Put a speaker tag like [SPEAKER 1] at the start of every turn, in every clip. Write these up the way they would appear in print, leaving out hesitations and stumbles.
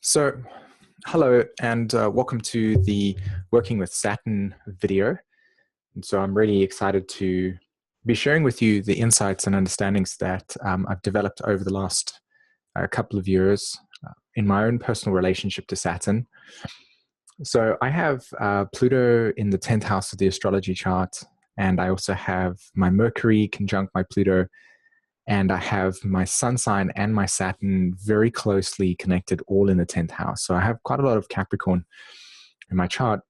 [SPEAKER 1] So, hello and welcome to the Working with Saturn video. And so I'm really excited to be sharing with you the insights and understandings that I've developed over the last couple of years in my own personal relationship to Saturn. So I have Pluto in the 10th house of the astrology chart, and I also have my Mercury conjunct my Pluto, and I have my sun sign and my Saturn very closely connected, all in the 10th house. So I have quite a lot of Capricorn in my chart.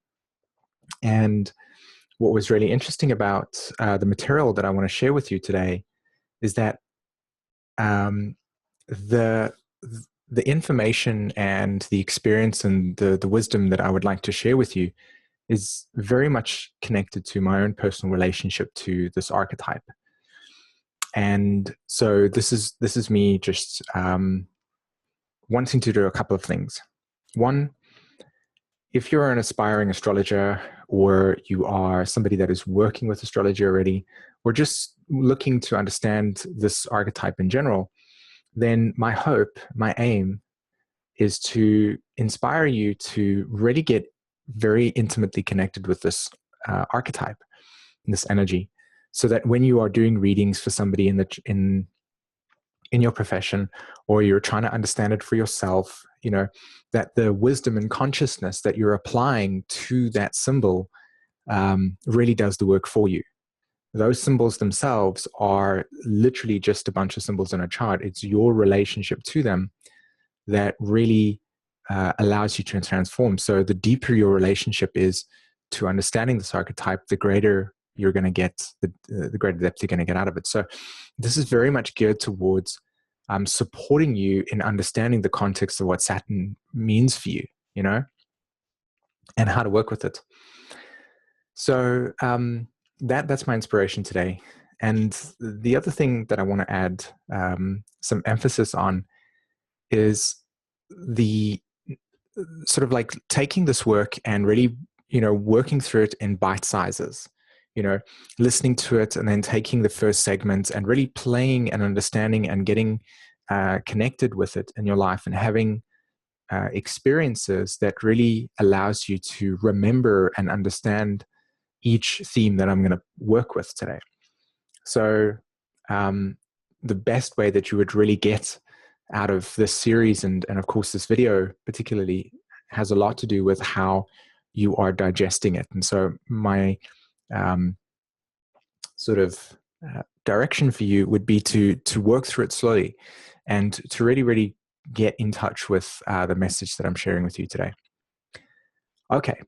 [SPEAKER 1] And what was really interesting about the material that I want to share with you today is that um, the the information and the experience and the wisdom that I would like to share with you is very much connected to my own personal relationship to this archetype. And so this is me just wanting to do a couple of things. One, if you're an aspiring astrologer, or you are somebody that is working with astrology already, or just looking to understand this archetype in general, then my hope, my aim is to inspire you to really get very intimately connected with this archetype, this energy, so that when you are doing readings for somebody in your profession, or you're trying to understand it for yourself, that the wisdom and consciousness that you're applying to that symbol really does the work for you. Those symbols themselves are literally just a bunch of symbols in a chart. It's your relationship to them that really allows you to transform. So the deeper your relationship is to understanding this archetype, the greater you're going to get, the greater depth you're going to get out of it. So this is very much geared towards supporting you in understanding the context of what Saturn means for you, and how to work with it. So that's my inspiration today. And the other thing that I want to add some emphasis on is the sort of like taking this work and really, working through it in bite sizes, listening to it and then taking the first segment and really playing and understanding and getting connected with it in your life, and having experiences that really allows you to remember and understand each theme that I'm going to work with today. So the best way that you would really get out of this series, and of course this video particularly, has a lot to do with how you are digesting it. And so my sort of direction for you would be to work through it slowly and to really, really get in touch with the message that I'm sharing with you today. Okay,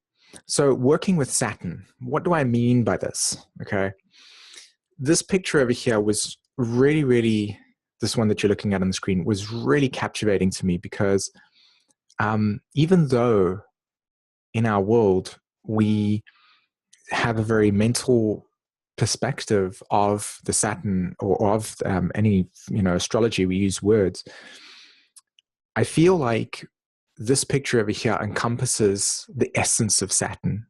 [SPEAKER 1] so working with Saturn, what do I mean by this? Okay, this picture over here was really, really, this one that you're looking at on the screen was really captivating to me, because even though in our world we have a very mental perspective of the Saturn, or of any astrology, we use words, I feel like this picture over here encompasses the essence of Saturn,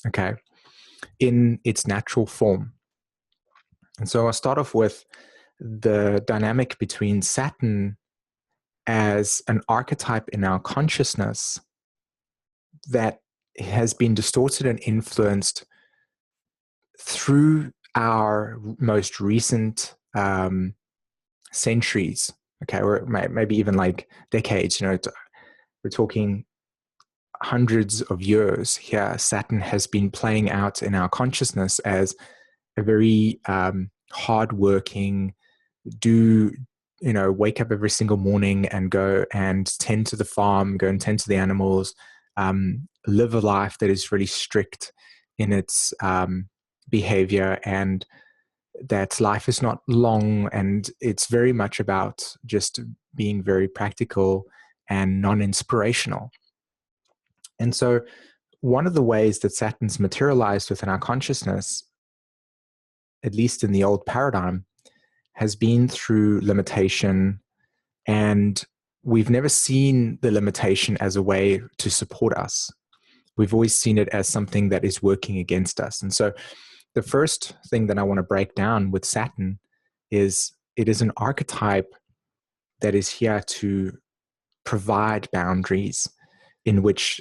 [SPEAKER 1] okay, in its natural form. And so I'll start off with the dynamic between Saturn as an archetype in our consciousness that has been distorted and influenced through our most recent centuries, okay, or maybe even like decades. We're talking hundreds of years here. Saturn has been playing out in our consciousness as a very hardworking, wake up every single morning and go and tend to the farm, go and tend to the animals, live a life that is really strict in its behavior, and that life is not long, and it's very much about just being very practical and non-inspirational. And so one of the ways that Saturn's materialized within our consciousness, at least in the old paradigm, has been through limitation. And we've never seen the limitation as a way to support us. We've always seen it as something that is working against us. And so the first thing that I want to break down with Saturn is it is an archetype that is here to provide boundaries in which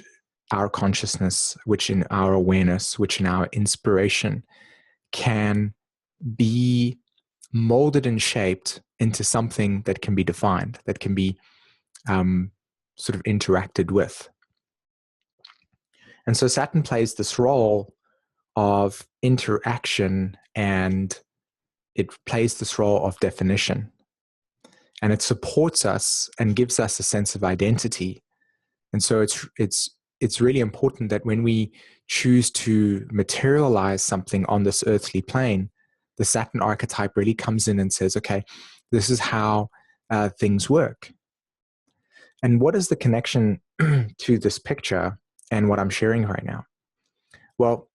[SPEAKER 1] our consciousness, which in our awareness, which in our inspiration can be molded and shaped into something that can be defined, that can be sort of interacted with. And so Saturn plays this role of interaction, and it plays this role of definition. And it supports us and gives us a sense of identity. And so it's really important that when we choose to materialize something on this earthly plane, the Saturn archetype really comes in and says, okay, this is how things work. And what is the connection to this picture and what I'm sharing right now? Well,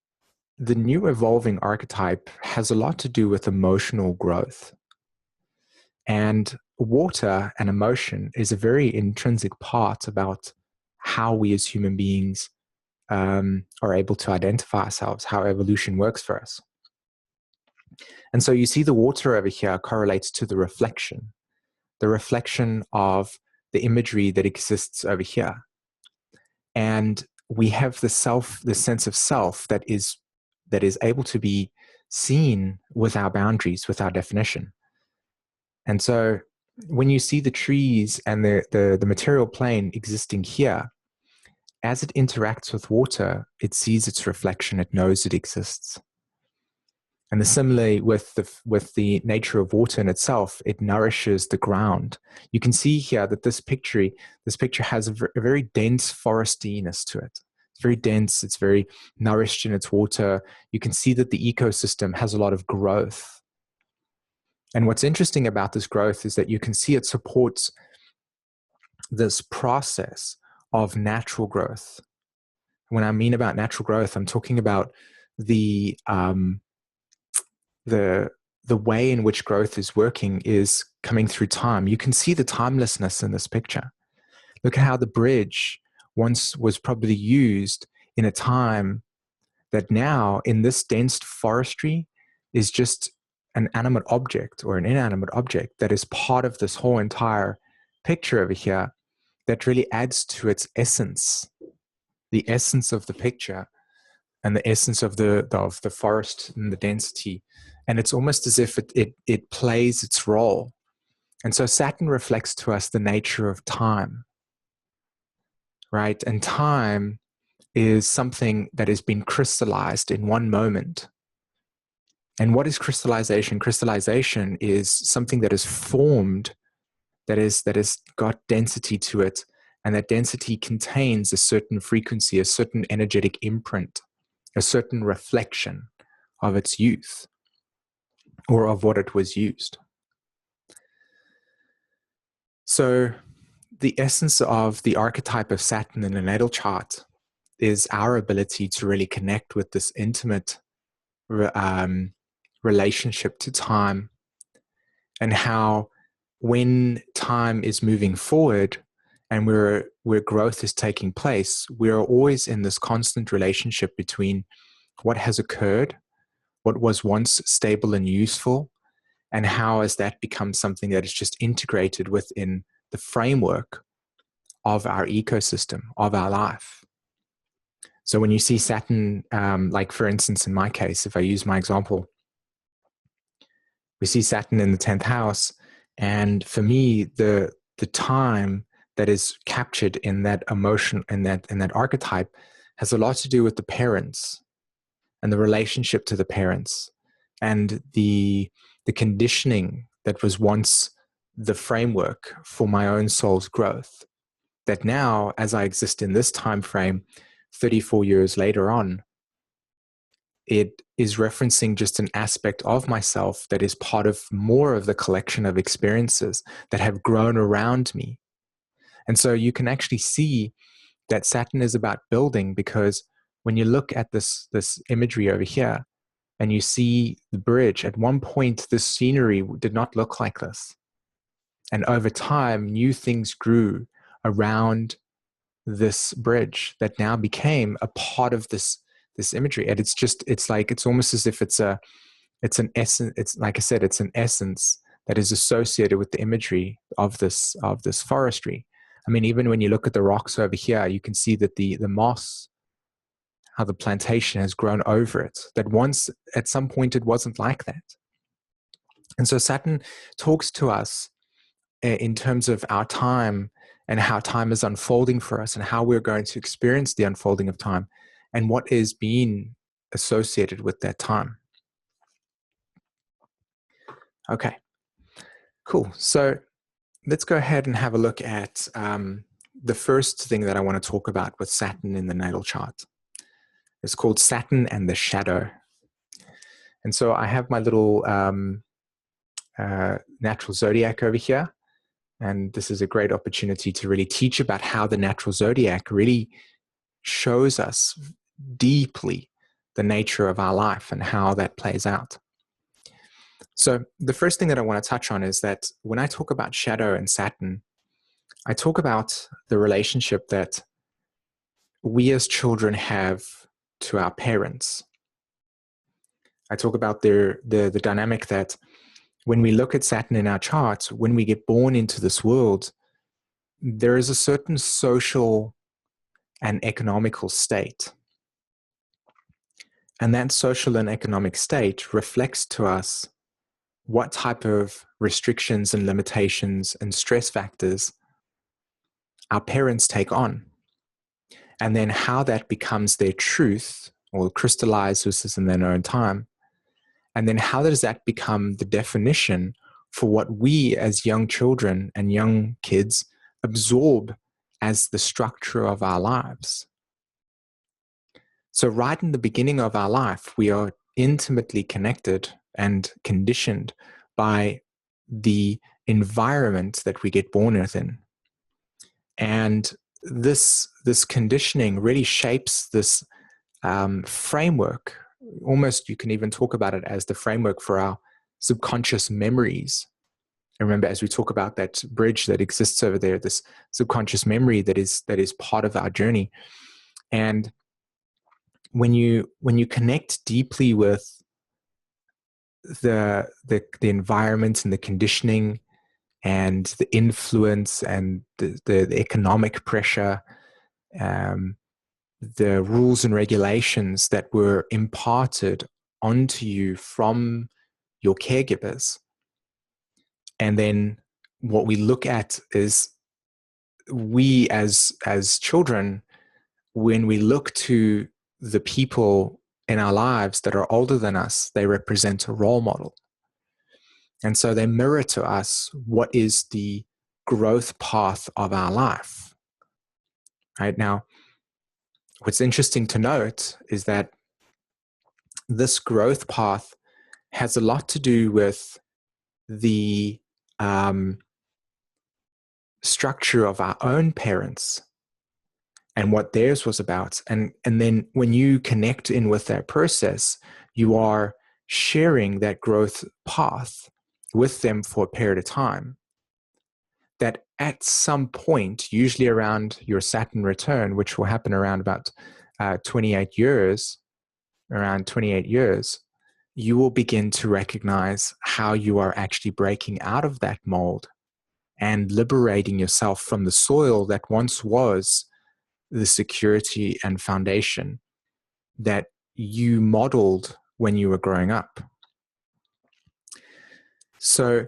[SPEAKER 1] the new evolving archetype has a lot to do with emotional growth. And water and emotion is a very intrinsic part about how we as human beings are able to identify ourselves, how evolution works for us. And so you see the water over here correlates to the reflection of the imagery that exists over here. And we have the sense of self that is able to be seen with our boundaries, with our definition. And so when you see the trees and the material plane existing here, as it interacts with water, it sees its reflection, it knows it exists. And similarly with the nature of water in itself, it nourishes the ground. You can see here that this picture has a very dense forestiness to it. It's very dense, it's very nourished in its water. You can see that the ecosystem has a lot of growth. And what's interesting about this growth is that you can see it supports this process of natural growth. When I mean about natural growth, I'm talking about the way in which growth is working is coming through time. You can see the timelessness in this picture. Look at how the bridge once was probably used in a time that now in this dense forestry is just an animate object or an inanimate object that is part of this whole entire picture over here that really adds to its essence, the essence of the picture and the essence of the forest and the density. And it's almost as if it plays its role. And so Saturn reflects to us the nature of time, right? And time is something that has been crystallized in one moment. And what is crystallization? Crystallization is something that is formed, that has got density to it, and that density contains a certain frequency, a certain energetic imprint, a certain reflection of its youth or of what it was used. So the essence of the archetype of Saturn in a natal chart is our ability to really connect with this intimate relationship to time, and how when time is moving forward and where growth is taking place, we are always in this constant relationship between what has occurred, what was once stable and useful, and how has that become something that is just integrated within the framework of our ecosystem, of our life. So when you see Saturn, like for instance, in my case, if I use my example, we see Saturn in the 10th house. And for me, the time that is captured in that emotion, in that archetype, has a lot to do with the parents and the relationship to the parents and the conditioning that was once the framework for my own soul's growth. That now, as I exist in this time frame, 34 years later on, it is referencing just an aspect of myself that is part of more of the collection of experiences that have grown around me. And so you can actually see that Saturn is about building, because when you look at this imagery over here and you see the bridge, at one point this scenery did not look like this. And over time, new things grew around this bridge that now became a part of this imagery. And it's almost as if it's an essence. It's like I said, it's an essence that is associated with the imagery of this forestry. I mean, even when you look at the rocks over here, you can see that the moss, how the plantation has grown over it, that once at some point it wasn't like that. And so Saturn talks to us in terms of our time and how time is unfolding for us and how we're going to experience the unfolding of time and what is being associated with that time. Okay, cool. So let's go ahead and have a look at the first thing that I want to talk about with Saturn in the natal chart. It's called Saturn and the shadow. And so I have my little natural zodiac over here. And this is a great opportunity to really teach about how the natural zodiac really shows us deeply the nature of our life and how that plays out. So the first thing that I want to touch on is that when I talk about shadow and Saturn, I talk about the relationship that we as children have to our parents. I talk about the dynamic that when we look at Saturn in our charts, when we get born into this world, there is a certain social and economical state. And that social and economic state reflects to us what type of restrictions and limitations and stress factors our parents take on. And then how that becomes their truth or crystallizes in their own time. And then how does that become the definition for what we as young children and young kids absorb as the structure of our lives? So right in the beginning of our life, we are intimately connected and conditioned by the environment that we get born within. And this conditioning really shapes this framework. Almost you can even talk about it as the framework for our subconscious memories. And remember, as we talk about that bridge that exists over there, this subconscious memory that is part of our journey. And when you connect deeply with the environment and the conditioning and the influence and the economic pressure, the rules and regulations that were imparted onto you from your caregivers. And then what we look at is we as children, when we look to the people in our lives that are older than us, they represent a role model. And so they mirror to us what is the growth path of our life. Right now, what's interesting to note is that this growth path has a lot to do with the structure of our own parents and what theirs was about. And then when you connect in with that process, you are sharing that growth path with them for a period of time. That at some point, usually around your Saturn return, which will happen around about 28 years, you will begin to recognize how you are actually breaking out of that mold and liberating yourself from the soil that once was the security and foundation that you modeled when you were growing up. So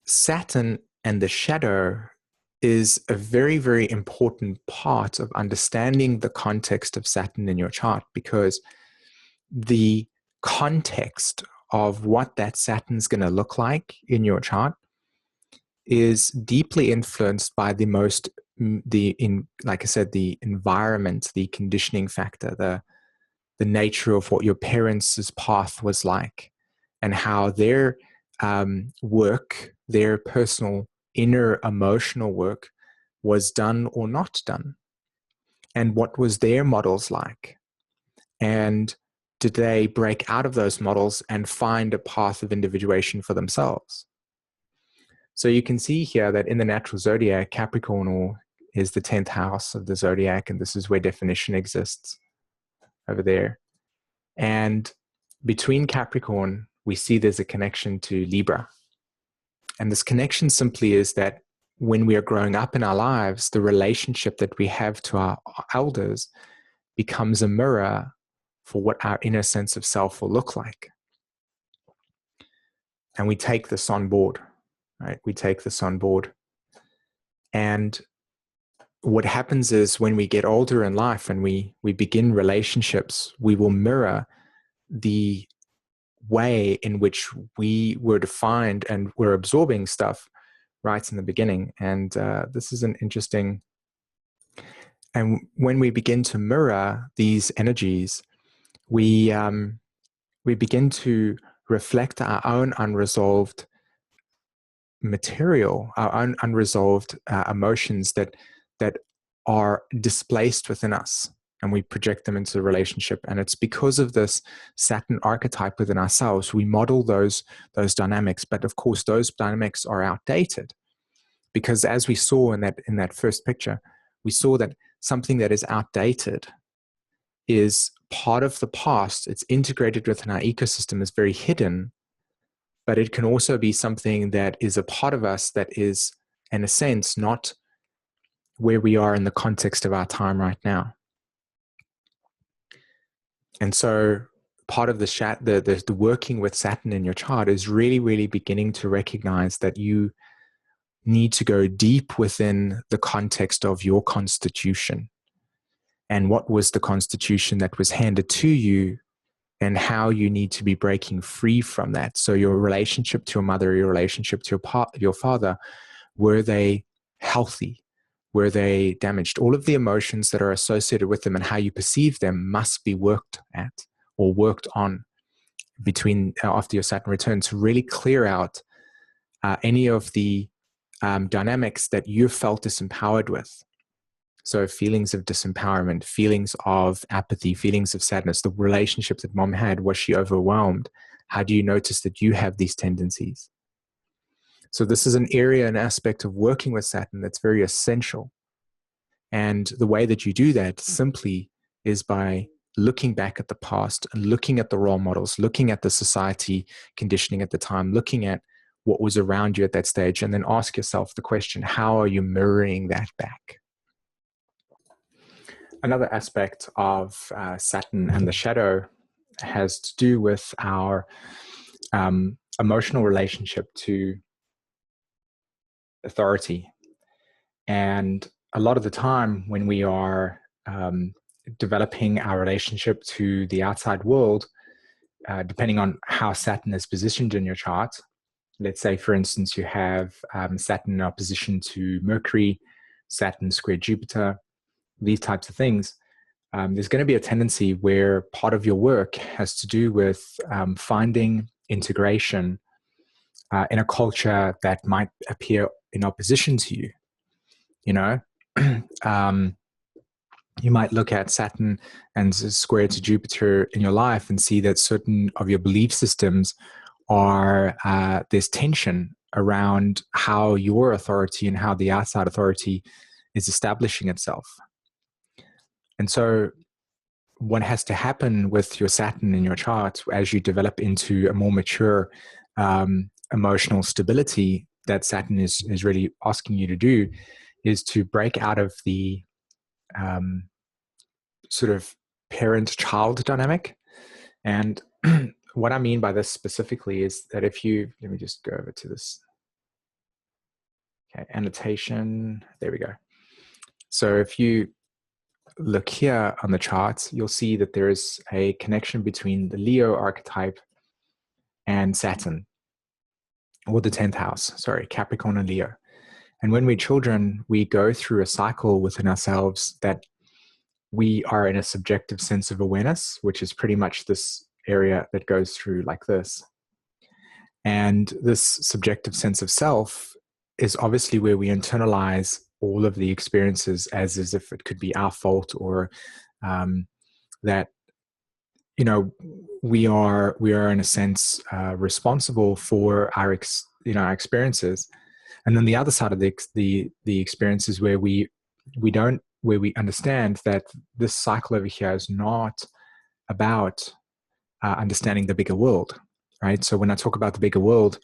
[SPEAKER 1] Saturn and the shadow is a very, very important part of understanding the context of Saturn in your chart, because the context of what that Saturn's going to look like in your chart is deeply influenced by like I said, the environment, the conditioning factor, the nature of what your parents' path was like, and how their work, their personal inner emotional work was done or not done, and what was their models like, and did they break out of those models and find a path of individuation for themselves? So you can see here that in the natural zodiac, Capricorn is the 10th house of the zodiac, and this is where definition exists over there. And between Capricorn, we see there's a connection to Libra. And this connection simply is that when we are growing up in our lives, the relationship that we have to our elders becomes a mirror for what our inner sense of self will look like. And we take this on board, right? We take this on board. And what happens is when we get older in life and we begin relationships, we will mirror the way in which we were defined and were absorbing stuff right in the beginning. And this is an interesting, and when we begin to mirror these energies, we begin to reflect our own unresolved material, our own unresolved emotions that are displaced within us, and we project them into the relationship. And it's because of this Saturn archetype within ourselves, we model those dynamics. But of course, those dynamics are outdated, because as we saw in that first picture, we saw that something that is outdated is part of the past. It's integrated within our ecosystem, is very hidden, but it can also be something that is a part of us that is, in a sense, not where we are in the context of our time right now. And so part of the working with Saturn in your chart is really, really beginning to recognize that you need to go deep within the context of your constitution. And what was the constitution that was handed to you, and how you need to be breaking free from that. So your relationship to your mother, your relationship to your father, were they healthy? Were they damaged? All of the emotions that are associated with them and how you perceive them must be worked at or worked on between after your Saturn return, to really clear out any of the dynamics that you felt disempowered with. So feelings of disempowerment, feelings of apathy, feelings of sadness, the relationship that mom had, was she overwhelmed? How do you notice that you have these tendencies? So this is an area, an aspect of working with Saturn that's very essential. And the way that you do that simply is by looking back at the past and looking at the role models, looking at the society conditioning at the time, looking at what was around you at that stage, and then ask yourself the question, how are you mirroring that back? Another aspect of Saturn and the shadow has to do with our emotional relationship to authority. And a lot of the time when we are developing our relationship to the outside world, depending on how Saturn is positioned in your chart, let's say, for instance, you have Saturn in opposition to Mercury, Saturn square Jupiter, these types of things, there's going to be a tendency where part of your work has to do with finding integration in a culture that might appear in opposition to you. You know, you might look at Saturn and square to Jupiter in your life and see that certain of your belief systems are, there's tension around how your authority and how the outside authority is establishing itself. And so what has to happen with your Saturn in your chart as you develop into a more mature emotional stability that Saturn is really asking you to do, is to break out of the sort of parent-child dynamic. And what I mean by this specifically is that if you, let me just go over to this, okay, annotation, there we go. So if you look here on the charts, you'll see that there is a connection between the Leo archetype and Saturn, or the 10th house, sorry, Capricorn and Leo. And when we're children, we go through a cycle within ourselves that we are in a subjective sense of awareness, which is pretty much this area that goes through like this. And this subjective sense of self is obviously where we internalize all of the experiences as if it could be our fault, or that, you know, we are in a sense responsible for our experiences. And then the other side of the experiences where we understand that this cycle over here is not about understanding the bigger world, right? So when I talk about the bigger world,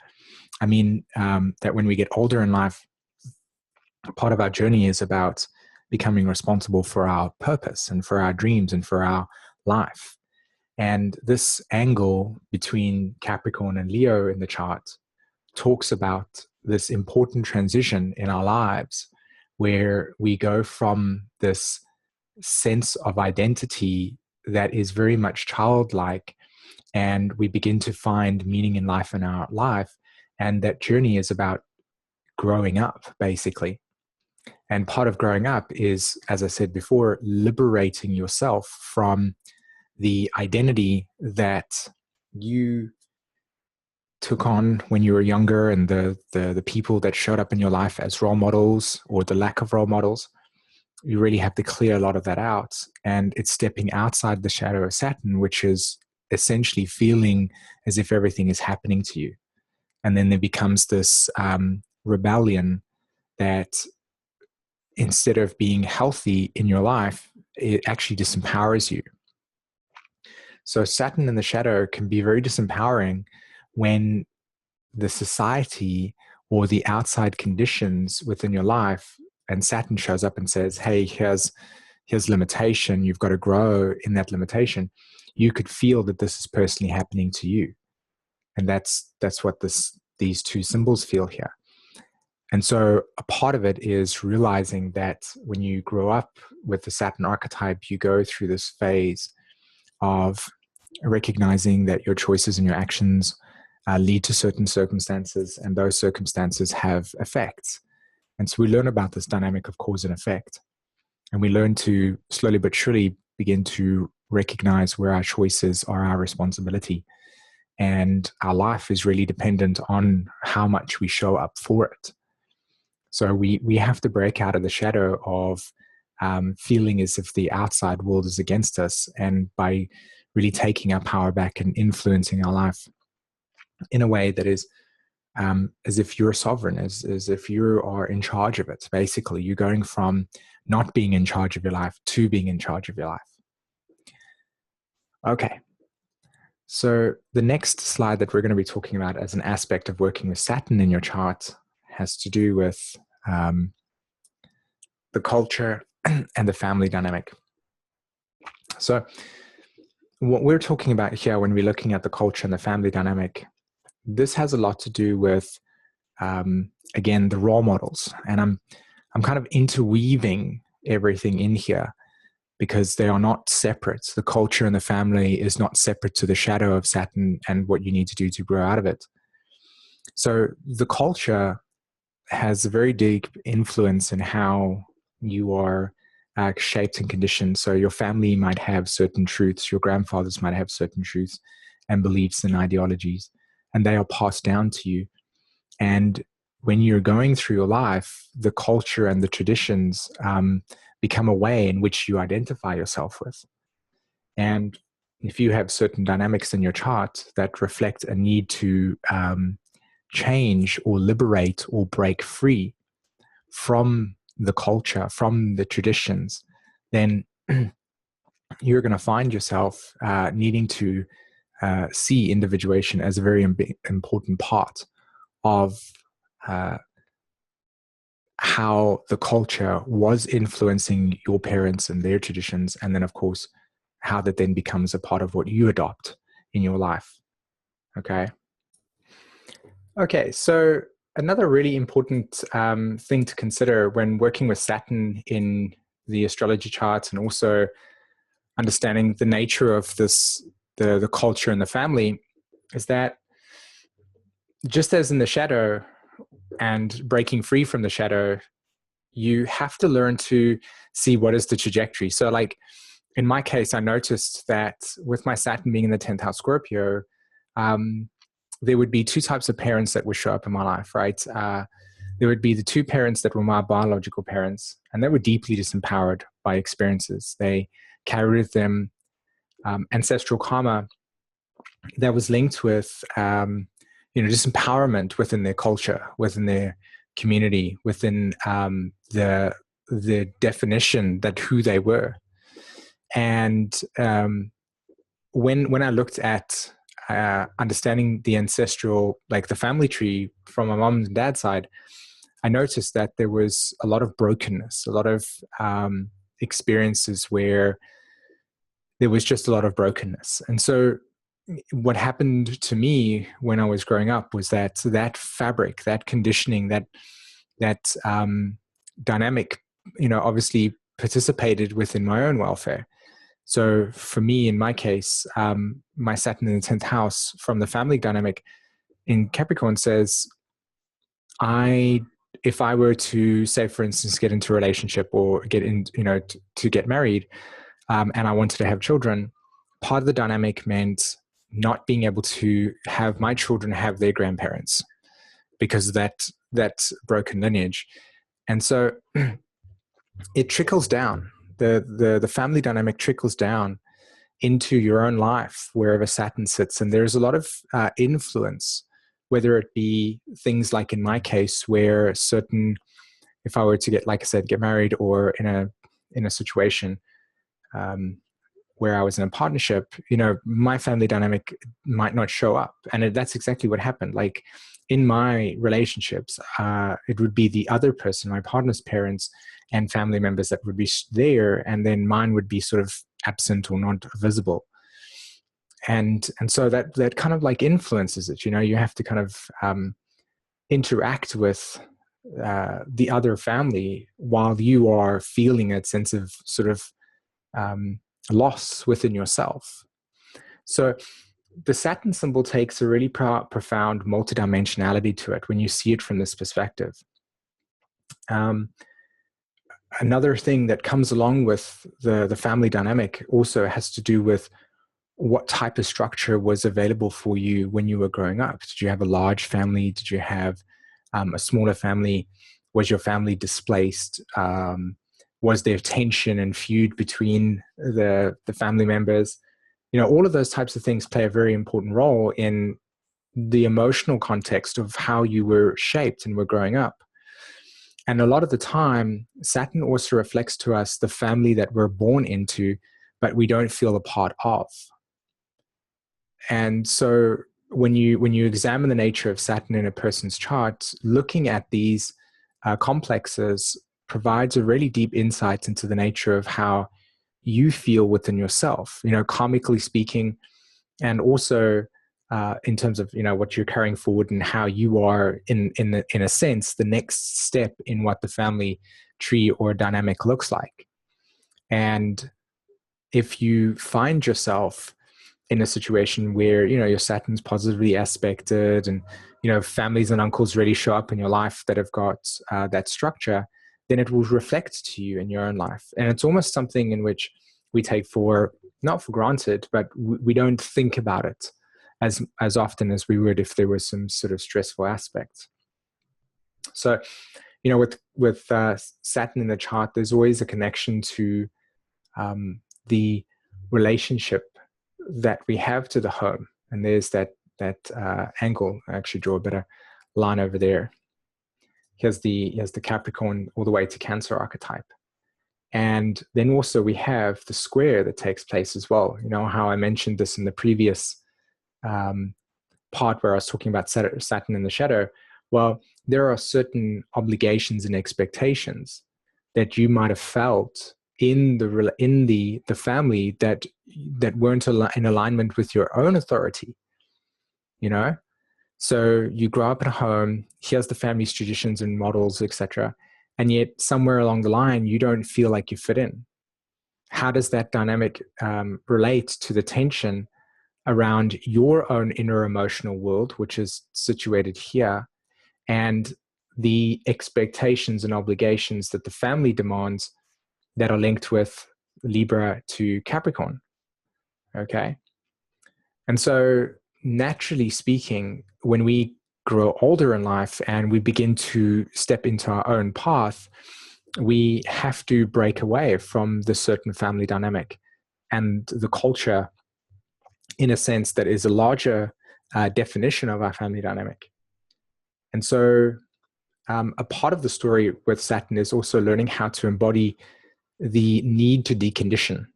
[SPEAKER 1] I mean that when we get older in life, part of our journey is about becoming responsible for our purpose and for our dreams and for our life. And this angle between Capricorn and Leo in the chart talks about this important transition in our lives where we go from this sense of identity that is very much childlike, and we begin to find meaning in life in our life. And that journey is about growing up, basically. And part of growing up is, as I said before, liberating yourself from the identity that you took on when you were younger, and the people that showed up in your life as role models, or the lack of role models. You really have to clear a lot of that out. And it's stepping outside the shadow of Saturn, which is essentially feeling as if everything is happening to you. And then there becomes this rebellion that, instead of being healthy in your life, it actually disempowers you. So Saturn in the shadow can be very disempowering when the society or the outside conditions within your life, and Saturn shows up and says, hey, here's limitation, you've got to grow in that limitation. You could feel that this is personally happening to you. And that's what these two symbols feel here. And so a part of it is realizing that when you grow up with the Saturn archetype, you go through this phase of recognizing that your choices and your actions lead to certain circumstances, and those circumstances have effects. And so we learn about this dynamic of cause and effect. And we learn to slowly but surely begin to recognize where our choices are our responsibility. And our life is really dependent on how much we show up for it. So we have to break out of the shadow of feeling as if the outside world is against us, and by really taking our power back and influencing our life in a way that is as if you're sovereign, as if you are in charge of it. Basically, you're going from not being in charge of your life to being in charge of your life. Okay. So the next slide that we're going to be talking about as an aspect of working with Saturn in your chart has to do with the culture and the family dynamic. So what we're talking about here when we're looking at the culture and the family dynamic, this has a lot to do with, again, the role models. And I'm kind of interweaving everything in here because they are not separate. The culture and the family is not separate to the shadow of Saturn and what you need to do to grow out of it. So the culture has a very deep influence in how you are shaped and conditioned. So your family might have certain truths, your grandfathers might have certain truths and beliefs and ideologies, and they are passed down to you. And when you're going through your life, the culture and the traditions become a way in which you identify yourself with. And if you have certain dynamics in your chart that reflect a need to change or liberate or break free from the culture, from the traditions, then you're going to find yourself needing to see individuation as a very important part of how the culture was influencing your parents and their traditions, and then, of course, how that then becomes a part of what you adopt in your life. Okay, so another really important thing to consider when working with Saturn in the astrology charts, and also understanding the nature of this, the culture and the family, is that just as in the shadow and breaking free from the shadow, you have to learn to see what is the trajectory. So like in my case, I noticed that with my Saturn being in the 10th house Scorpio, there would be two types of parents that would show up in my life, right? There would be the two parents that were my biological parents, and they were deeply disempowered by experiences. They carried with them ancestral karma that was linked with, disempowerment within their culture, within their community, within the definition that who they were. And when I looked at understanding the ancestral, like the family tree from my mom and dad's side, I noticed that there was a lot of brokenness, a lot of experiences where there was just a lot of brokenness. And so what happened to me when I was growing up was that fabric, that conditioning, that dynamic, obviously participated within my own welfare. So for me, in my case, my Saturn in the 10th house from the family dynamic in Capricorn says, if I were to, say, for instance, get into a relationship or get in, to get married, and I wanted to have children, part of the dynamic meant not being able to have my children have their grandparents because of that broken lineage. And so it trickles down. The family dynamic trickles down into your own life wherever Saturn sits. And there's a lot of influence, whether it be things like in my case where if I were to get, like I said, get married, or in a situation where I was in a partnership, my family dynamic might not show up. And that's exactly what happened. Like in my relationships, it would be the other person, my partner's parents and family members that would be there, and then mine would be sort of absent or not visible. And so that kind of like influences it. You have to kind of interact with the other family while you are feeling a sense of sort of loss within yourself. So the Saturn symbol takes a really profound multidimensionality to it when you see it from this perspective. Another thing that comes along with the family dynamic also has to do with what type of structure was available for you when you were growing up. Did you have a large family? Did you have a smaller family? Was your family displaced? Was there tension and feud between the family members? All of those types of things play a very important role in the emotional context of how you were shaped and were growing up. And a lot of the time, Saturn also reflects to us the family that we're born into, but we don't feel a part of. And so when you examine the nature of Saturn in a person's chart, looking at these complexes provides a really deep insight into the nature of how you feel within yourself, karmically speaking, and also in terms of what you're carrying forward and how you are in a sense the next step in what the family tree or dynamic looks like. And if you find yourself in a situation where your Saturn's positively aspected, and families and uncles really show up in your life that have got that structure, then it will reflect to you in your own life. And it's almost something in which we take not for granted, but we don't think about it as often as we would if there was some sort of stressful aspect. So with Saturn in the chart, there's always a connection to the relationship that we have to the home. And there's that angle. I actually draw a better line over there. Here's the Capricorn all the way to Cancer archetype. And then also we have the square that takes place as well. How I mentioned this in the previous part where I was talking about Saturn in the shadow. Well, there are certain obligations and expectations that you might have felt in the family that weren't in alignment with your own authority. So you grow up in a home, here's the family's traditions and models, etc., and yet somewhere along the line you don't feel like you fit in. How does that dynamic relate to the tension around your own inner emotional world, which is situated here, and the expectations and obligations that the family demands that are linked with Libra to Capricorn? Okay. And so naturally speaking, when we grow older in life and we begin to step into our own path, we have to break away from the certain family dynamic and the culture, in a sense, that is a larger definition of our family dynamic. And so a part of the story with Saturn is also learning how to embody the need to decondition,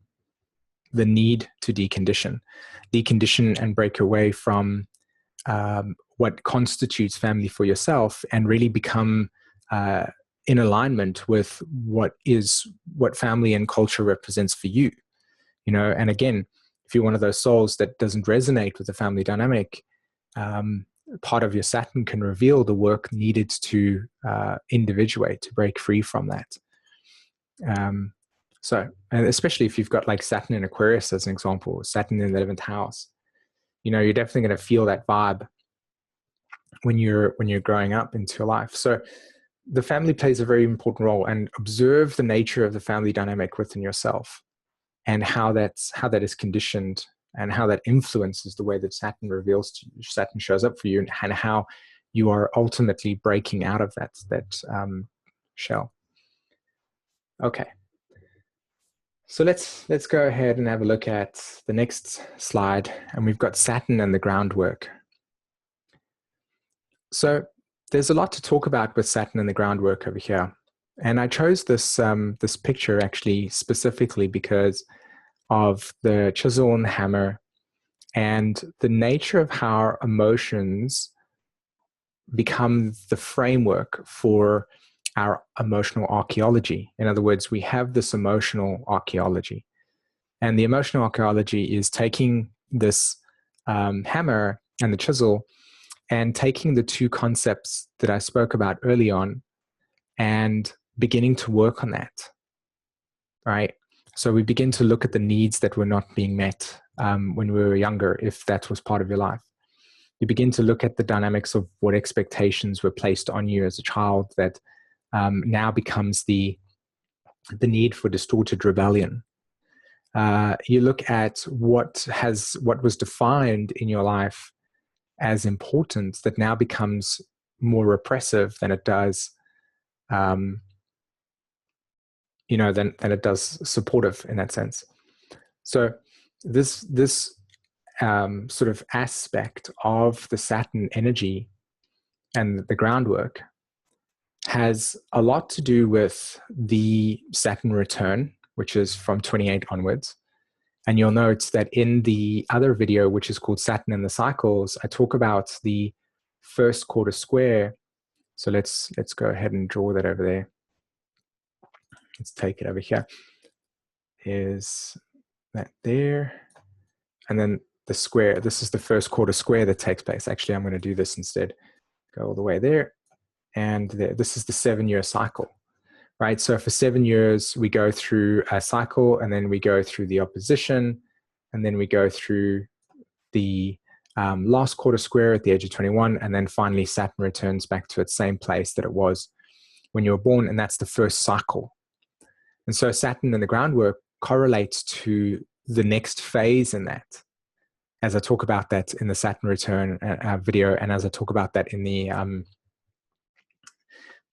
[SPEAKER 1] decondition and break away from what constitutes family for yourself, and really become uh, in alignment with what family and culture represents for you. And again, if you're one of those souls that doesn't resonate with the family dynamic, part of your Saturn can reveal the work needed to individuate, to break free from that. And especially if you've got like Saturn in Aquarius as an example, Saturn in the 11th house, you're definitely going to feel that vibe when you're growing up into life. So the family plays a very important role, and observe the nature of the family dynamic within yourself, and how that is conditioned, and how that influences the way that Saturn Saturn shows up for you, and how you are ultimately breaking out of that shell. Okay. So let's go ahead and have a look at the next slide, and we've got Saturn and the groundwork. So there's a lot to talk about with Saturn and the groundwork over here, and I chose this this picture actually specifically because of the chisel and the hammer, and the nature of how our emotions become the framework for our emotional archaeology. In other words, we have this emotional archaeology. And the emotional archaeology is taking this hammer and the chisel, and taking the two concepts that I spoke about early on and beginning to work on that, right? So we begin to look at the needs that were not being met when we were younger, if that was part of your life. You begin to look at the dynamics of what expectations were placed on you as a child that now becomes the need for distorted rebellion. You look at what was defined in your life as important that now becomes more repressive than it does, than it does supportive in that sense. So this sort of aspect of the Saturn energy and the groundwork has a lot to do with the Saturn return, which is from 28 onwards. And you'll note that in the other video, which is called Saturn and the Cycles, I talk about the first quarter square. So let's go ahead and draw that over there. Let's take it over here. Is that there? And then the square, this is the first quarter square that takes place. Actually, I'm going to do this instead. Go all the way there. And there. This is the 7-year cycle, right? So for 7 years, we go through a cycle, and then we go through the opposition, and then we go through the last quarter square at the age of 21, and then finally Saturn returns back to its same place that it was when you were born, and that's the first cycle. And so Saturn and the groundwork correlates to the next phase in that, as I talk about that in the Saturn return video, and as I talk about that in the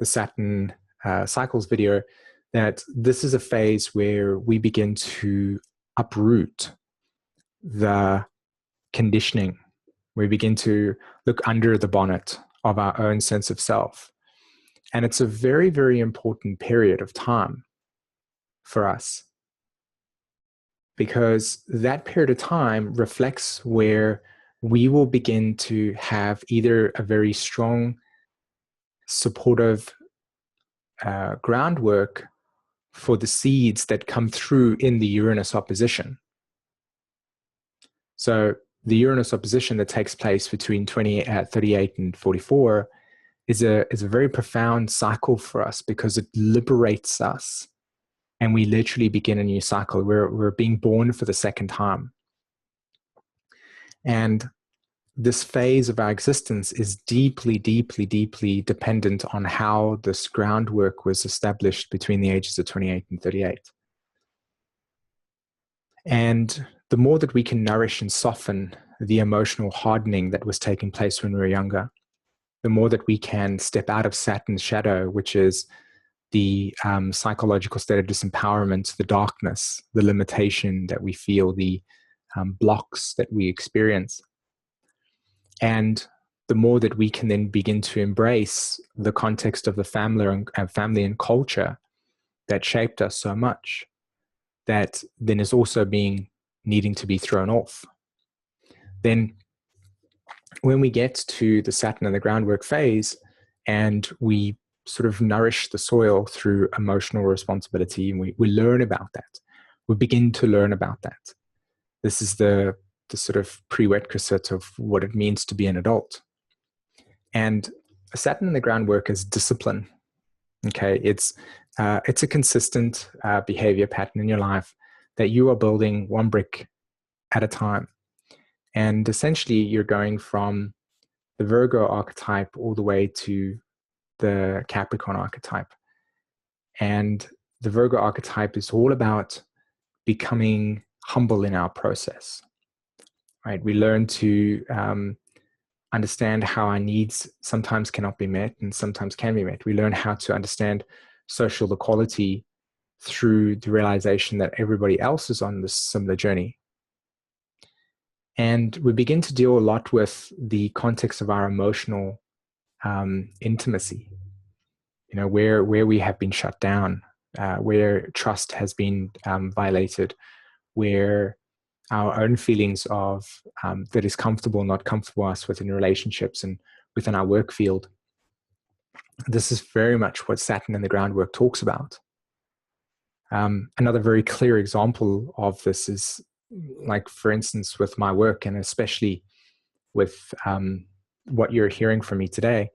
[SPEAKER 1] Saturn cycles video, that this is a phase where we begin to uproot the conditioning. We begin to look under the bonnet of our own sense of self. And it's a very, very important period of time for us, because that period of time reflects where we will begin to have either a very strong, supportive groundwork for the seeds that come through in the Uranus opposition. So the Uranus opposition that takes place between 38 and 44 is a very profound cycle for us, because it liberates us, and we literally begin a new cycle. We're being born for the second time. And this phase of our existence is deeply, deeply, deeply dependent on how this groundwork was established between the ages of 28 and 38. And the more that we can nourish and soften the emotional hardening that was taking place when we were younger, the more that we can step out of Saturn's shadow, which is the psychological state of disempowerment, the darkness, the limitation that we feel, the blocks that we experience. And the more that we can then begin to embrace the context of the family and culture that shaped us so much, that then is also needing to be thrown off. Then when we get to the Saturn and the groundwork phase, and we sort of nourish the soil through emotional responsibility, and we learn about that. We begin to learn about that. This is the sort of prerequisite of what it means to be an adult. And Saturn in the groundwork is discipline. Okay, it's a consistent behavior pattern in your life that you are building one brick at a time. And essentially, you're going from the Virgo archetype all the way to the Capricorn archetype. And the Virgo archetype is all about becoming humble in our process, right? We learn to understand how our needs sometimes cannot be met and sometimes can be met. We learn how to understand social equality through the realization that everybody else is on this similar journey. And we begin to deal a lot with the context of our emotional intimacy, you know, where we have been shut down, where trust has been violated, where our own feelings of that is comfortable, not comfortable us within relationships and within our work field. This is very much what Saturn in the groundwork talks about. Another very clear example of this is, like, for instance, with my work, and especially with what you're hearing from me today.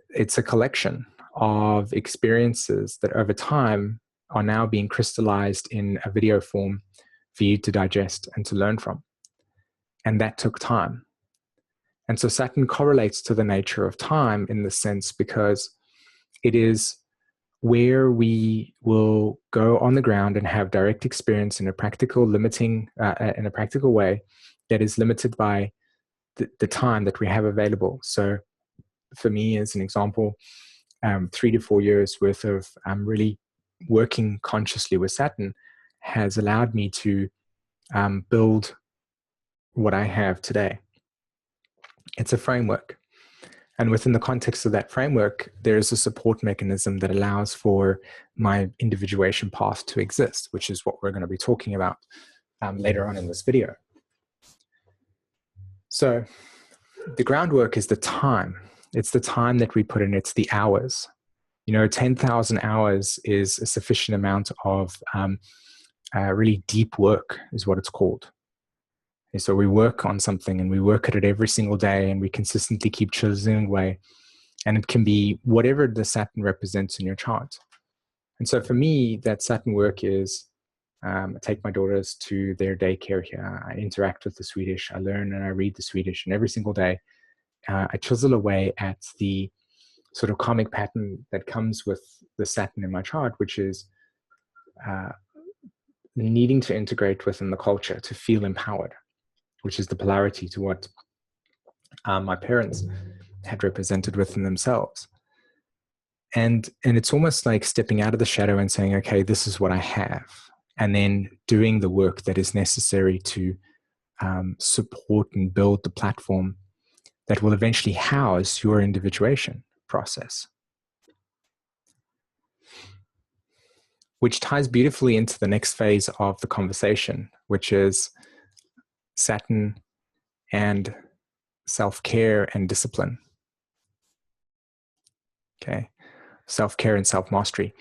[SPEAKER 1] It's a collection of experiences that over time are now being crystallized in a video form for you to digest and to learn from. And that took time. And so Saturn correlates to the nature of time in this sense, because it is where we will go on the ground and have direct experience in a practical in a practical way that is limited by the time that we have available. So for me, as an example, 3 to 4 years worth of really working consciously with Saturn has allowed me to build what I have today. It's a framework. And within the context of that framework, there is a support mechanism that allows for my individuation path to exist, which is what we're going to be talking about later on in this video. So the groundwork is the time. It's the time that we put in. It's the hours. You know, 10,000 hours is a sufficient amount of really deep work, is what it's called. And so we work on something and we work at it every single day, and we consistently keep chiseling away. And it can be whatever the Saturn represents in your chart. And so for me, that Saturn work is, I take my daughters to their daycare here. I interact with the Swedish. I learn and I read the Swedish. And every single day, I chisel away at the sort of karmic pattern that comes with the Saturn in my chart, which is needing to integrate within the culture to feel empowered, which is the polarity to what my parents had represented within themselves. And it's almost like stepping out of the shadow and saying, okay, this is what I have. And then doing the work that is necessary to support and build the platform that will eventually house your individuation process. Which ties beautifully into the next phase of the conversation, which is Saturn and self-care and discipline. Okay, self-care and self-mastery.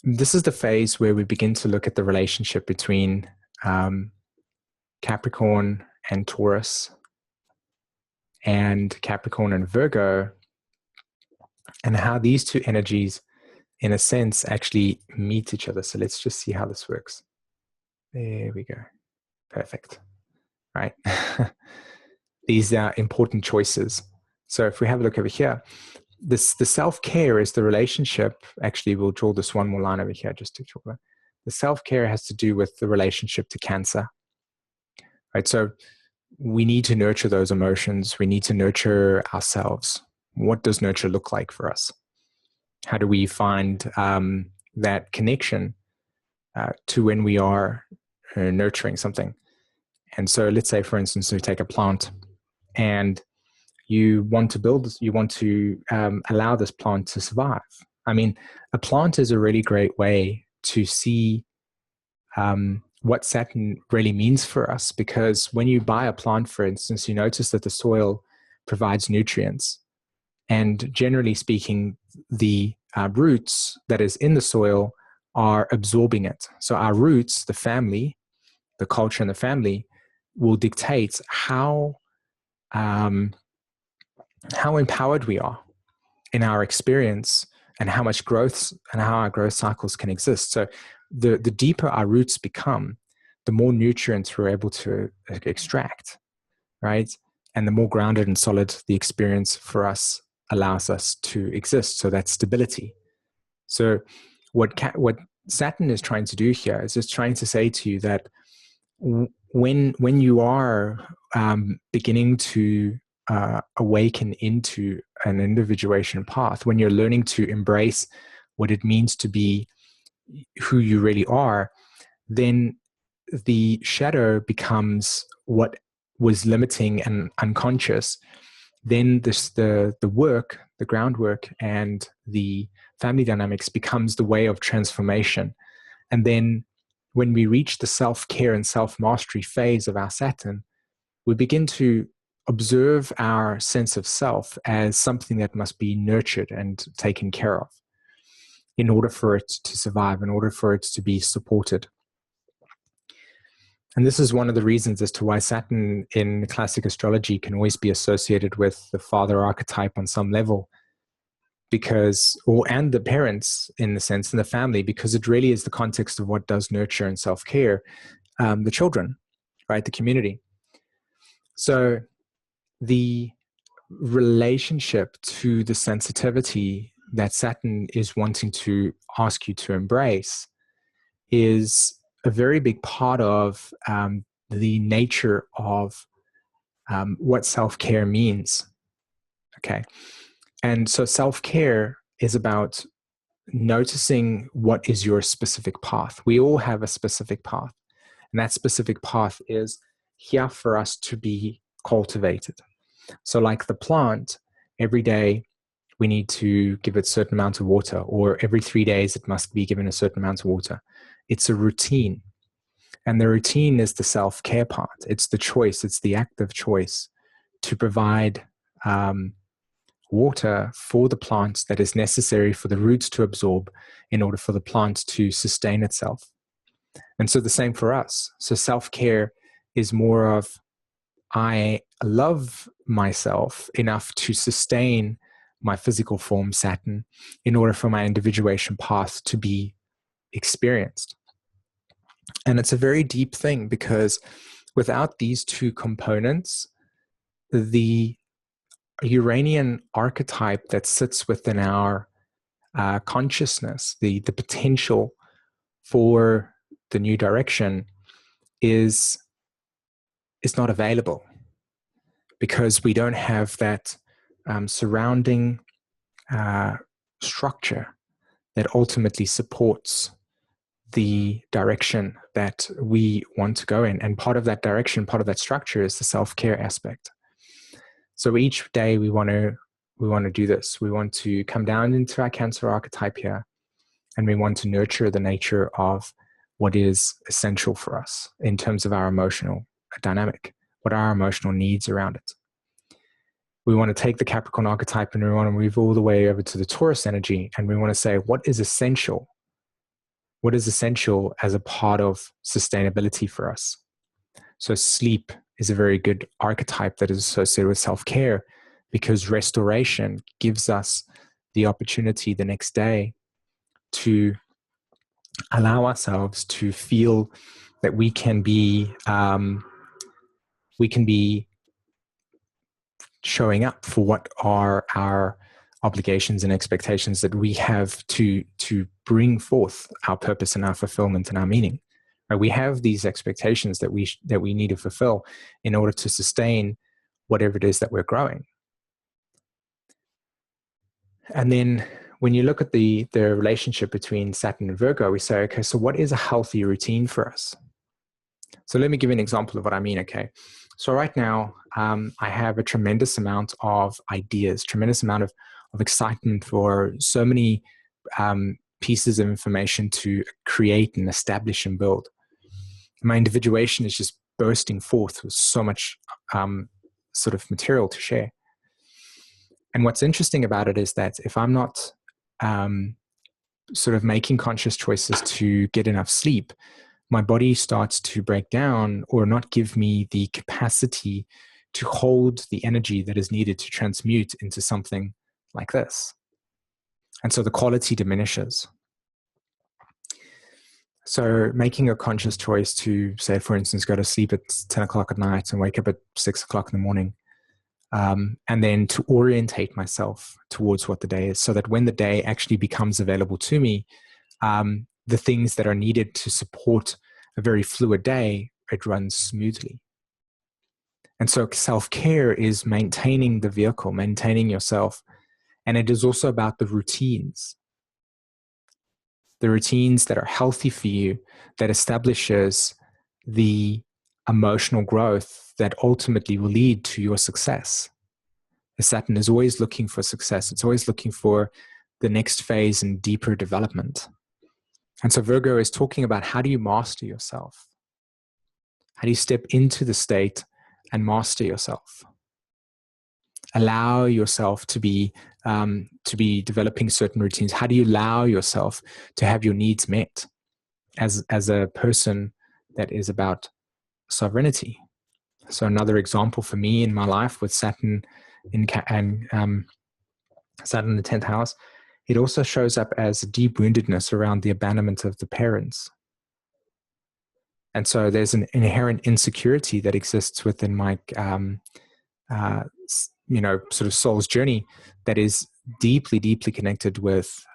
[SPEAKER 1] This is the phase where we begin to look at the relationship between Capricorn and Taurus, and Capricorn and Virgo, and how these two energies, in a sense, actually meet each other. So let's just see how this works. There we go. Perfect. Right. These are important choices. So if we have a look over here, the self-care is the relationship. Actually, we'll draw this one more line over here just to talk about. The self-care has to do with the relationship to Cancer. Right. So we need to nurture those emotions. We need to nurture ourselves. What does nurture look like for us? How do we find that connection to when we are nurturing something? And so let's say, for instance, we take a plant and you want to allow this plant to survive. I mean, a plant is a really great way to see what Saturn really means for us, because when you buy a plant, for instance, you notice that the soil provides nutrients. And generally speaking, the roots that is in the soil are absorbing it. So our roots, the family, the culture and the family, will dictate how empowered we are in our experience and how much growth and how our growth cycles can exist. So the deeper our roots become, the more nutrients we're able to extract, right? And the more grounded and solid the experience for us allows us to exist. So that's stability. So what Saturn is trying to do here is just trying to say to you that when you are beginning to awaken into an individuation path, when you're learning to embrace what it means to be who you really are, then the shadow becomes what was limiting and unconscious. Then the work, the groundwork, and the family dynamics becomes the way of transformation. And then when we reach the self-care and self-mastery phase of our Saturn, we begin to observe our sense of self as something that must be nurtured and taken care of in order for it to survive, in order for it to be supported. And this is one of the reasons as to why Saturn in classic astrology can always be associated with the father archetype on some level, and the parents in the sense, in the family, because it really is the context of what does nurture and self-care, the children, right, the community. So the relationship to the sensitivity that Saturn is wanting to ask you to embrace is a very big part of the nature of what self-care means. Okay. And so self-care is about noticing what is your specific path. We all have a specific path, and that specific path is here for us to be cultivated. So like the plant, every day we need to give it a certain amount of water, or every 3 days it must be given a certain amount of water. It's a routine. And the routine is the self-care part. It's the choice. It's the active choice to provide water for the plants that is necessary for the roots to absorb in order for the plant to sustain itself. And so the same for us. So self-care is more of, I love myself enough to sustain my physical form, Saturn, in order for my individuation path to be experienced. And it's a very deep thing, because without these two components, the Uranian archetype that sits within our consciousness, the potential for the new direction is not available, because we don't have that surrounding structure that ultimately supports the direction that we want to go in. And part of that direction, part of that structure, is the self-care aspect. So each day we want to do this. We want to come down into our Cancer archetype here, and we want to nurture the nature of what is essential for us in terms of our emotional dynamic, what are our emotional needs around it. We want to take the Capricorn archetype and we want to move all the way over to the Taurus energy, and we want to say, what is essential? What is essential as a part of sustainability for us? So sleep is a very good archetype that is associated with self-care, because restoration gives us the opportunity the next day to allow ourselves to feel that we can be showing up for what are our obligations and expectations that we have to bring forth our purpose and our fulfillment and our meaning. Right? We have these expectations that we need to fulfill in order to sustain whatever it is that we're growing. And then when you look at the relationship between Saturn and Virgo, we say, okay, so what is a healthy routine for us? So let me give you an example of what I mean, okay? So right now, I have a tremendous amount of ideas, tremendous amount of excitement for so many pieces of information to create and establish and build. My individuation is just bursting forth with so much sort of material to share. And what's interesting about it is that if I'm not sort of making conscious choices to get enough sleep, my body starts to break down or not give me the capacity to hold the energy that is needed to transmute into something like this. And so the quality diminishes. So making a conscious choice to, say, for instance, go to sleep at 10 o'clock at night and wake up at 6 o'clock in the morning, and then to orientate myself towards what the day is, so that when the day actually becomes available to me, the things that are needed to support a very fluid day, it runs smoothly. And so self-care is maintaining the vehicle, maintaining yourself. And it is also about the routines that are healthy for you, that establishes the emotional growth that ultimately will lead to your success. The Saturn is always looking for success. It's always looking for the next phase and deeper development. And so Virgo is talking about, how do you master yourself? How do you step into the state and master yourself? Allow yourself to be developing certain routines. How do you allow yourself to have your needs met as a person that is about sovereignty? So another example for me in my life with Saturn Saturn in the 10th house, it also shows up as a deep woundedness around the abandonment of the parents. And so there's an inherent insecurity that exists within my, sort of soul's journey that is deeply, deeply connected with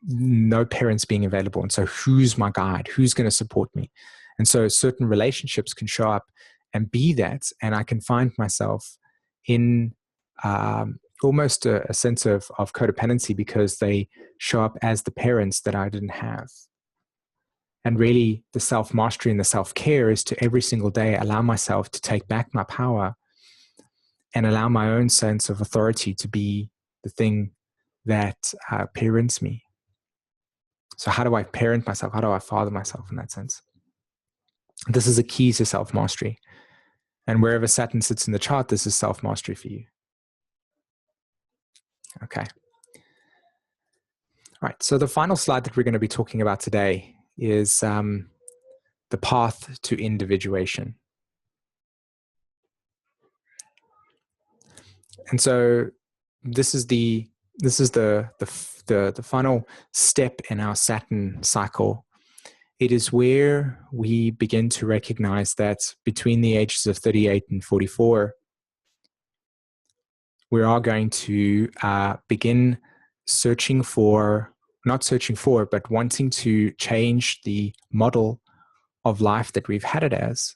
[SPEAKER 1] no parents being available. And so who's my guide? Who's going to support me? And so certain relationships can show up and be that. And I can find myself in almost a sense of codependency, because they show up as the parents that I didn't have. And really, the self-mastery and the self-care is to every single day allow myself to take back my power and allow my own sense of authority to be the thing that parents me. So how do I parent myself? How do I father myself in that sense? This is a key to self-mastery. And wherever Saturn sits in the chart, this is self-mastery for you. Okay. All right, so the final slide that we're going to be talking about today is the path to individuation. And so this is the final step in our Saturn cycle. It is where we begin to recognize that between the ages of 38 and 44, we are going to begin but wanting to change the model of life that we've had it as.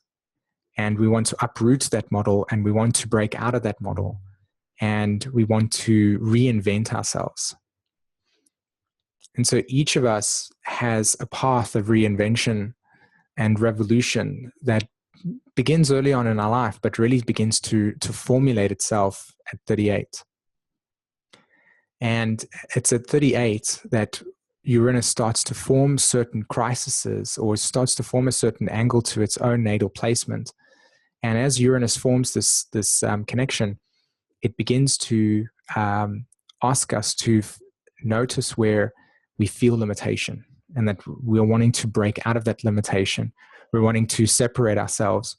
[SPEAKER 1] And we want to uproot that model, and we want to break out of that model, and we want to reinvent ourselves. And so each of us has a path of reinvention and revolution that begins early on in our life, but really begins to formulate itself at 38. And it's at 38 that Uranus starts to form certain crises, or starts to form a certain angle to its own natal placement. And as Uranus forms this connection, it begins to ask us to notice where we feel limitation, and that we're wanting to break out of that limitation. We're wanting to separate ourselves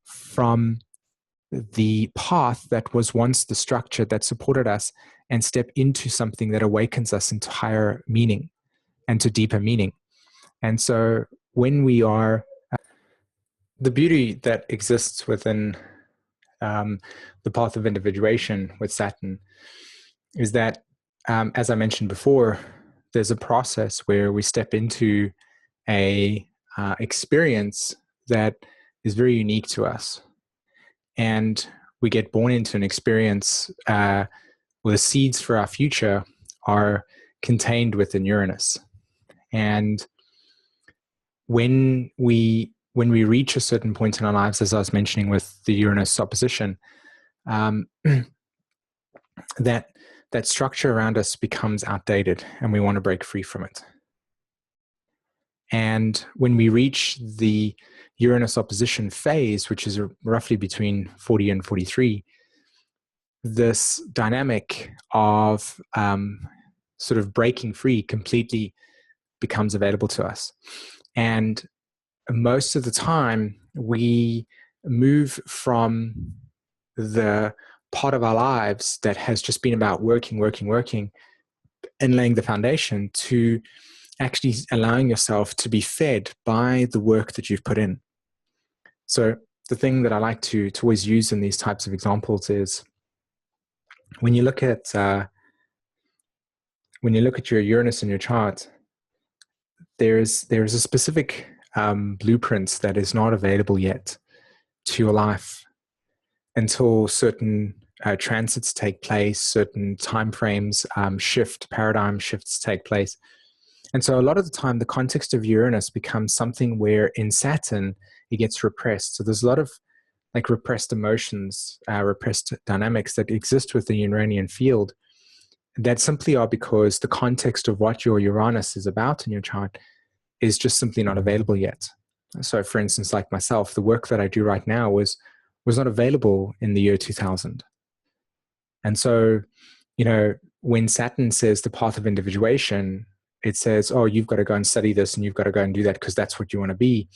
[SPEAKER 1] from the path that was once the structure that supported us, and step into something that awakens us into higher meaning and to deeper meaning. And so when we are, the beauty that exists within the path of individuation with Saturn is that, as I mentioned before, there's a process where we step into a experience that is very unique to us. And we get born into an experience where the seeds for our future are contained within Uranus. And when we reach a certain point in our lives, as I was mentioning with the Uranus opposition, that structure around us becomes outdated, and we want to break free from it. And when we reach the Uranus opposition phase, which is roughly between 40 and 43, this dynamic of sort of breaking free completely becomes available to us. And most of the time, we move from the part of our lives that has just been about working, working, working, and laying the foundation to actually allowing yourself to be fed by the work that you've put in. So the thing that I like to always use in these types of examples is when you look at your Uranus in your chart, there is a specific blueprint that is not available yet to your life until certain transits take place, certain time frames paradigm shifts take place. And so a lot of the time, the context of Uranus becomes something where in Saturn, it gets repressed. So there's a lot of like repressed emotions, repressed dynamics that exist within the Uranian field that simply are because the context of what your Uranus is about in your chart is just simply not available yet. So for instance, like myself, the work that I do right now was not available in the year 2000. And so, when Saturn says the path of individuation, it says, oh, you've got to go and study this and you've got to go and do that because that's what you want to be.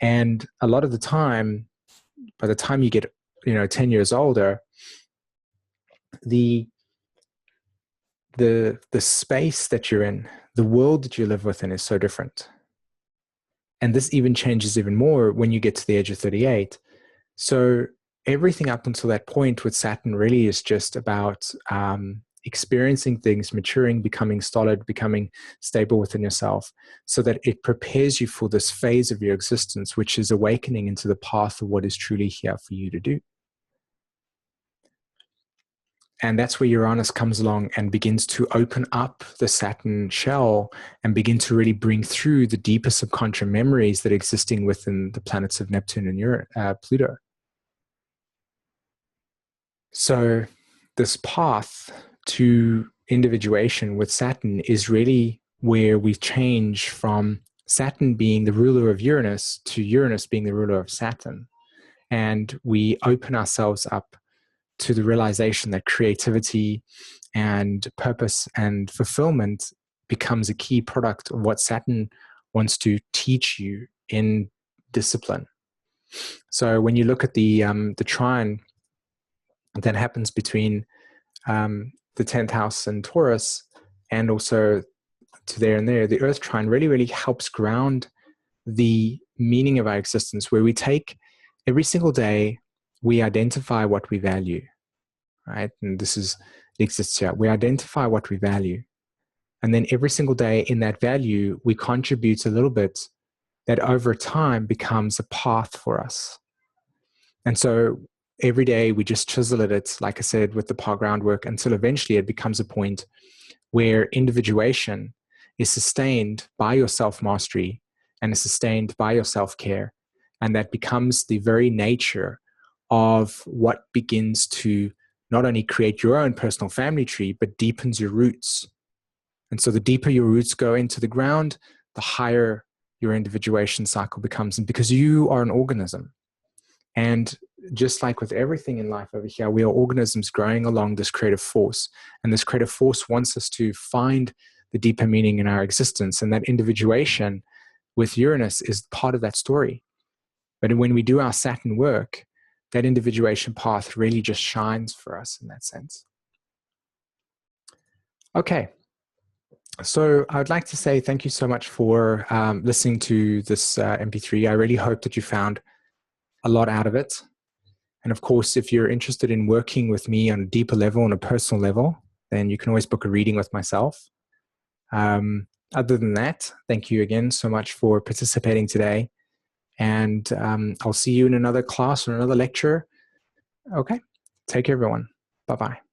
[SPEAKER 1] And a lot of the time, by the time you get, 10 years older, the space that you're in, the world that you live within is so different. And this even changes even more when you get to the age of 38. So everything up until that point with Saturn really is just about experiencing things, maturing, becoming solid, becoming stable within yourself, so that it prepares you for this phase of your existence, which is awakening into the path of what is truly here for you to do. And that's where Uranus comes along and begins to open up the Saturn shell and begin to really bring through the deeper subconscious memories that are existing within the planets of Neptune and Pluto. So this path to individuation with Saturn is really where we change from Saturn being the ruler of Uranus to Uranus being the ruler of Saturn. And we open ourselves up to the realization that creativity and purpose and fulfillment becomes a key product of what Saturn wants to teach you in discipline. So when you look at the trine that happens between the 10th house and Taurus, and also to there and there, the Earth trine really, really helps ground the meaning of our existence, where we take every single day, we identify what we value, right? And this is, it exists here. We identify what we value. And then every single day in that value, we contribute a little bit that over time becomes a path for us. And so every day we just chisel at it, like I said, with the power groundwork, until eventually it becomes a point where individuation is sustained by your self-mastery and is sustained by your self-care. And that becomes the very nature of what begins to not only create your own personal family tree, but deepens your roots. And so the deeper your roots go into the ground, the higher your individuation cycle becomes. And because you are an organism, and just like with everything in life over here, we are organisms growing along this creative force. And this creative force wants us to find the deeper meaning in our existence. And that individuation with Uranus is part of that story. But when we do our Saturn work, that individuation path really just shines for us in that sense. Okay. So I'd like to say thank you so much for listening to this MP3. I really hope that you found a lot out of it. And of course, if you're interested in working with me on a deeper level, on a personal level, then you can always book a reading with myself. Other than that, thank you again so much for participating today. And I'll see you in another class or another lecture. Okay. Take care, everyone. Bye-bye.